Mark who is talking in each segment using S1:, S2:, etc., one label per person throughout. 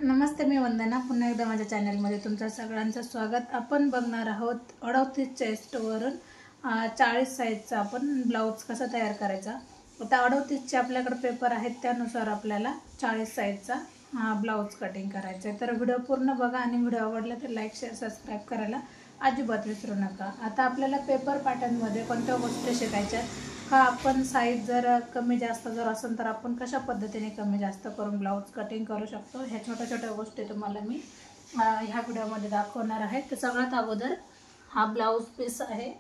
S1: नमस्ते, मी वंदना. पुन्हा एकदा माझ्या चॅनलमध्ये तुमचं सगळ्यांचं स्वागत. आपण बघणार आहोत 38 चेस्टवरून 40 साईजचा आपण ब्लाऊज कसा तयार करायचा. आता 38चे आपल्याकडे पेपर आहेत, त्यानुसार आपल्याला 40 साईजचा ब्लाऊज कटिंग करायचा आहे. तर व्हिडिओ पूर्ण बघा आणि व्हिडिओ आवडला तर लाईक, शेअर, सबस्क्राईब करायला अजिबात विसरू नका. आता आपल्याला पेपर पॅटर्नमध्ये कोणत्या गोष्टी शिकायच्या का आपण साईज जर कमी जास्त जर असेल तर आपण कशा पद्धतीने कमी जास्त करून ब्लाऊज कटिंग करू शकतो, ह्या छोट्या छोट्या गोष्टी तुम्हाला मी ह्या व्हिडिओमध्ये दाखवणार आहे. तर सगळ्यात अगोदर हा ब्लाऊज पीस आहे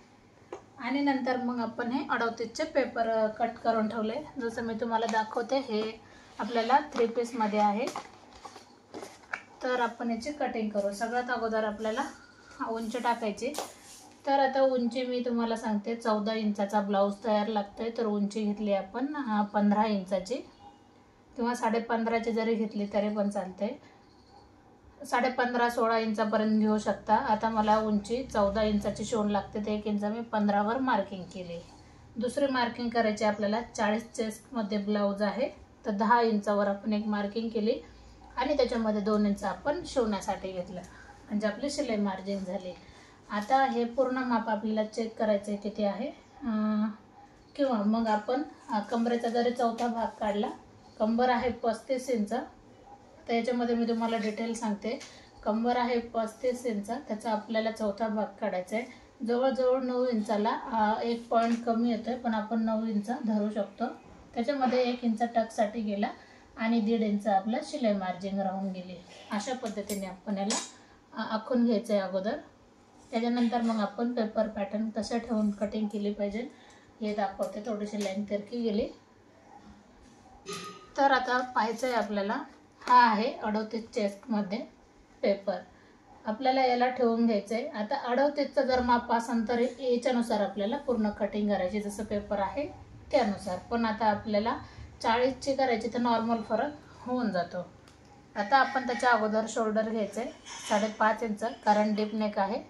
S1: आणि नंतर मग आपण हे 38चे पेपर कट करून ठेवले. जसं मी तुम्हाला दाखवते, हे आपल्याला 3 पीसमध्ये आहे. तर आपण याची कटिंग करू. सगळ्यात अगोदर आपल्याला उंची टाकायची. तर आता उंची मी तुम्हाला सांगते, 14 इंचाचा ब्लाऊज तयार लागतोय. तर उंची घेतली आपण 15 इंचाची किंवा 15.5ची जरी घेतली तरी पण चालते. 15.5-16 इंचापर्यंत घेऊ शकता. आता मला उंची 14 इंचाची शिवून लागते, तर 1 इंच मी 15वर मार्किंग केली. दुसरी मार्किंग करायची आपल्याला 40 चेस्टमध्ये ब्लाऊज आहे, तर 10 इंचावर आपण एक मार्किंग केली आणि त्याच्यामध्ये 2 इंच आपण शिवण्यासाठी घेतलं, म्हणजे आपली शिलाई मार्जिन झाली. आता हे पूर्ण माप आपल्याला चेक करायचं आहे किती आहे, किंवा मग आपण कमरेचा जरी चौथा भाग काढला, कंबर आहे 35 इंच. तर याच्यामध्ये मी तुम्हाला डिटेल सांगते. कंबर आहे 35 इंच, त्याचा आपल्याला चौथा भाग काढायचा आहे. जवळजवळ 9 इंचाला 1 पॉईंट कमी येतोय, पण आपण 9 इंच धरू शकतो. त्याच्यामध्ये 1 इंच टक्ससाठी गेला आणि 1.5 इंच आपला शिलाई मार्जिन राहून गेली. अशा पद्धतीने आपण याला आखून घ्यायचं आहे अगोदर. त्याच्यानंतर मग आपण पेपर पॅटर्न कशा ठेवून कटिंग केली पाहिजे हे दाखवते. थोडीशी लाईन तिरकी गेली. तर आता पाहायचं आहे आपल्याला, हा आहे 38 चेस्टमध्ये पेपर. आपल्याला याला ठेवून घ्यायचं आहे. आता 38चं जर माप असेल तर याच्यानुसार आपल्याला पूर्ण कटिंग करायची, जसं पेपर आहे त्यानुसार. पण आता आपल्याला 40ची करायची तर नॉर्मल फरक होऊन जातो. आता आपण त्याच्या अगोदर शोल्डर घ्यायचं आहे 5.5 इंच, कारण डीप नेक आहे.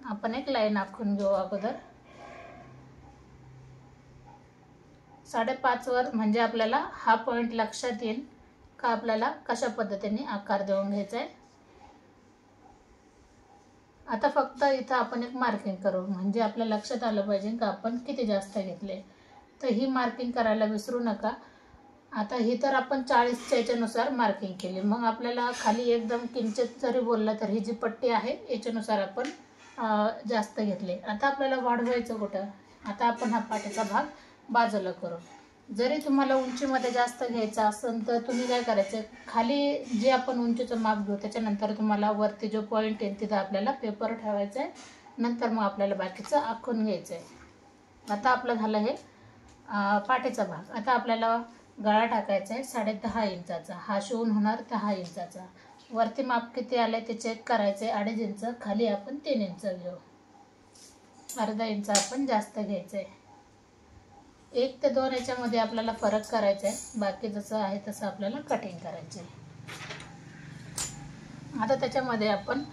S1: आपण एक लाईन आखून घेऊ अगोदर 5.5 वर, म्हणजे आपल्याला हा पॉईंट लक्षात येईल का आपल्याला कशा पद्धतीने आकार देऊन घ्यायचा आहे. आता फक्त इथं आपण एक मार्किंग करू, म्हणजे आपल्या लक्षात आलं पाहिजे का आपण किती जास्त घेतले. तर ही मार्किंग करायला विसरू नका. आता ही तर आपण 40च्या याच्यानुसार मार्किंग केली. मग आपल्याला खाली एकदम किंचित जरी बोललं तर ही जी पट्टी आहे याच्यानुसार आपण जास्त घेतले. आता आपल्याला वाढवायचं कुठं, आता आपण हा पाठीचा भाग बाजूला करू. जरी तुम्हाला उंचीमध्ये जास्त घ्यायचा असेल तर तुम्ही काय करायचं, खाली जे आपण उंचीचं माप घेऊ त्याच्यानंतर तुम्हाला वरती जो पॉईंट येईल तिथं आपल्याला पेपर ठेवायचा आहे. नंतर मग आपल्याला बाकीचं आखून घ्यायचं आहे. आता आपलं झालं हे पाठीचा भाग. आता आपल्याला गळा टाकायचा आहे 10.5 इंचाचा. हा शिवून होणार 10 इंचाचा. वरती माप किती आले ते चेक करायचे, 2.5 इंच. खाली आपण 3 इंच घेऊ, अर्धा इंच आपण जास्त घ्यायचं आहे. 1 ते 2 याच्यामध्ये आपल्याला फरक करायचा आहे. बाकी जसं आहे तसं आपल्याला कटिंग करायचं आहे. आता त्याच्यामध्ये आपण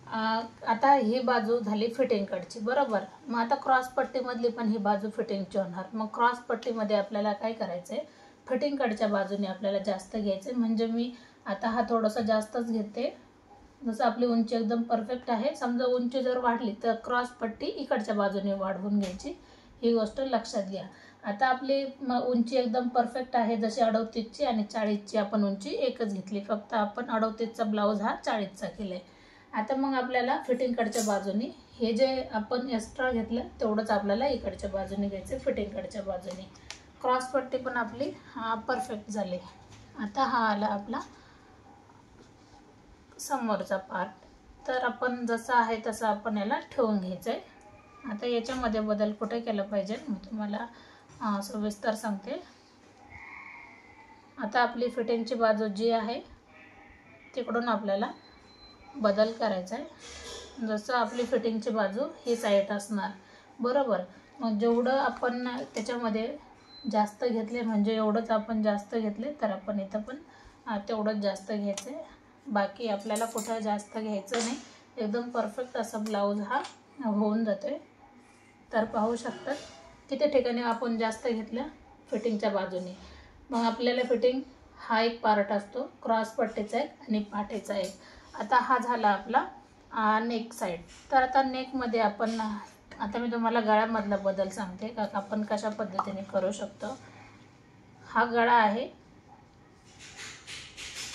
S1: आता ही बाजू झाली फिटिंग कडची, बरोबर. मग आता क्रॉस पट्टीमधली पण ही बाजू फिटिंगची होणार. मग क्रॉस पट्टीमध्ये आपल्याला काय करायचं आहे, फिटिंग कडच्या बाजूने आपल्याला जास्त घ्यायचं आहे. म्हणजे मी आता हा थोडासा जास्तच घेते. जसं आपली उंची एकदम परफेक्ट आहे, समजा उंची जर वाढली तर क्रॉस पट्टी इकडच्या बाजूने वाढवून घ्यायची, ही गोष्ट लक्षात घ्या. आता आपली उंची एकदम परफेक्ट आहे, जशी 38ची आणि 40ची आपण उंची एकच घेतली. फक्त आपण 38चा ब्लाऊज हा 40चा केलाय. आता मग आपल्याला फिटिंग कडच्या बाजूने हे जे आपण एक्स्ट्रा घेतलं तेवढंच आपल्याला इकडच्या बाजूने घ्यायचं, फिटिंग कडच्या बाजूने. क्रॉस पट्टी पण आपली परफेक्ट झाली. आता हा आला आपला समोरचा पार्ट. तर आपण जसं आहे तसं आपण याला ठेवून घ्यायचं आहे. आता याच्यामध्ये बदल कुठे केला पाहिजे मी तुम्हाला सविस्तर सांगते. आता आपली फिटिंगची बाजू जी आहे तिकडून आपल्याला बदल करायचा आहे. जसं आपली फिटिंगची बाजू ही साईड असणार, बरोबर. मग जेवढं आपण त्याच्यामध्ये जास्त घेतले, म्हणजे एवढंच आपण जास्त घेतले, तर आपण इथं पण तेवढंच जास्त घ्यायचं आहे. बाकी आपल्याला कुठं जास्त घ्यायचं नाही. एकदम परफेक्ट असा ब्लाऊज हा होऊन जातोय. तर पाहू शकता किती ठिकाणी आपण जास्त घेतलं फिटिंगच्या बाजूने. मग आपल्याला फिटिंग हा एक पार्ट असतो, क्रॉस पट्टीचा एक आणि पाठीचा एक. आता हा झाला आपला नेक साईड. तर आता नेकमध्ये आपण आता मी तुम्हाला गळ्यामधला बदल सांगते का आपण कशा पद्धतीने करू शकतो. हा गळा आहे,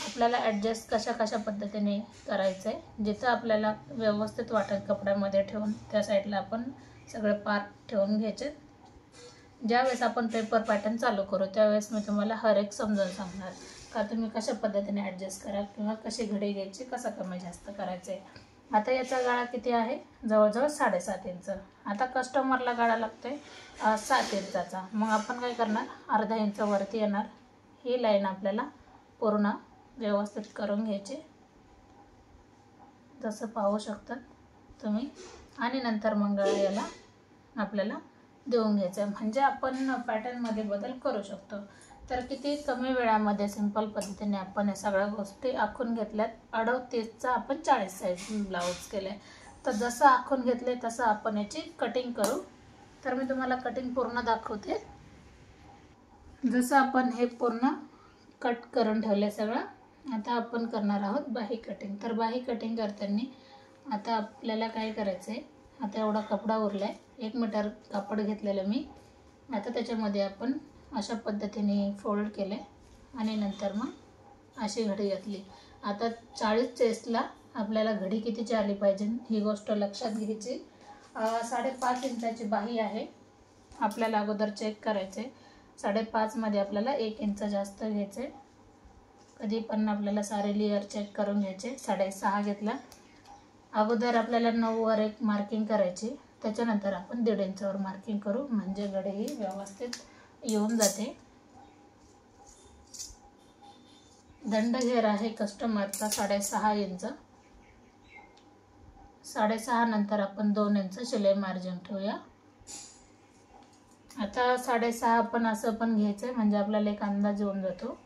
S1: आपल्याला ॲडजस्ट कशा पद्धतीने करायचं आहे. जिथं आपल्याला व्यवस्थित वाटेल कपड्यामध्ये ठेवून त्या साईडला आपण सगळे पार्ट ठेवून घ्यायचे. ज्यावेळेस आपण पेपर पॅटर्न चालू करू त्यावेळेस मी तुम्हाला हर एक समजावून सांगणार का तुम्ही कशा पद्धतीने ॲडजस्ट करा किंवा कशी घडी घ्यायची, कसा कमी जास्त करायचं आहे. आता याचा गाळा किती आहे, जवळजवळ 7.5 इंच. आता कस्टमरला गाळा लागतो आहे 7 इंचाचा. मग आपण काय करणार, अर्धा इंच वरती येणार. ही लाईन आपल्याला पूर्ण व्यवस्थित करून घ्यायची, जसं पाहू शकता तुम्ही. आणि नंतर मग गळा याला आपल्याला देऊन घ्यायचं आहे, म्हणजे आपण पॅटर्नमध्ये बदल करू शकतो. तर किती कमी वेळामध्ये सिंपल पद्धतीने आपण या सगळ्या गोष्टी आखून घेतल्यात. 38चा आपण 40 साईज ब्लाऊज केलं आहे. तर जसं आखून घेतले तसं आपण याची कटिंग करू. तर मी तुम्हाला कटिंग पूर्ण दाखवते. जसं आपण हे पूर्ण कट करून ठेवलं सगळं, आता आपण करणार आहोत बाही कटिंग. तर बाही कटिंग करताना आता आपल्याला काय करायचं आहे, आता एवढा कपडा उरला आहे, 1 मीटर कापड घेतलेलं मी. आता त्याच्यामध्ये आपण अशा पद्धतीने फोल्ड केले आणि नंतर मग अशी घडी घातली. आता 40 चेस्टला आपल्याला घडी कितीची आली पाहिजे ही गोष्ट लक्षात घ्यायची. 5.5 इंचाची बाही आहे, आपल्याला अगोदर चेक करायचे. 5.5 मध्ये आपल्याला 1 इंच जास्त घ्यायचे. कधी पण आपल्याला सारे लेयर चेक करून घ्यायचे. 6.5 घेतला. अगोदर आपल्याला 9 वर एक मार्किंग करायची, त्याच्यानंतर आपण 1.5 इंचावर मार्किंग करू, म्हणजे घडी ही व्यवस्थित येऊन जाते. दंड घेर आहे कस्टमरचा 6.5 इंच. 6.5 नंतर आपण 2 इंच शिलाई मार्जिन ठेवूया. आता 6.5 आपण असं पण घ्यायचं म्हणजे आपल्याला एक अंदाज येऊन जातो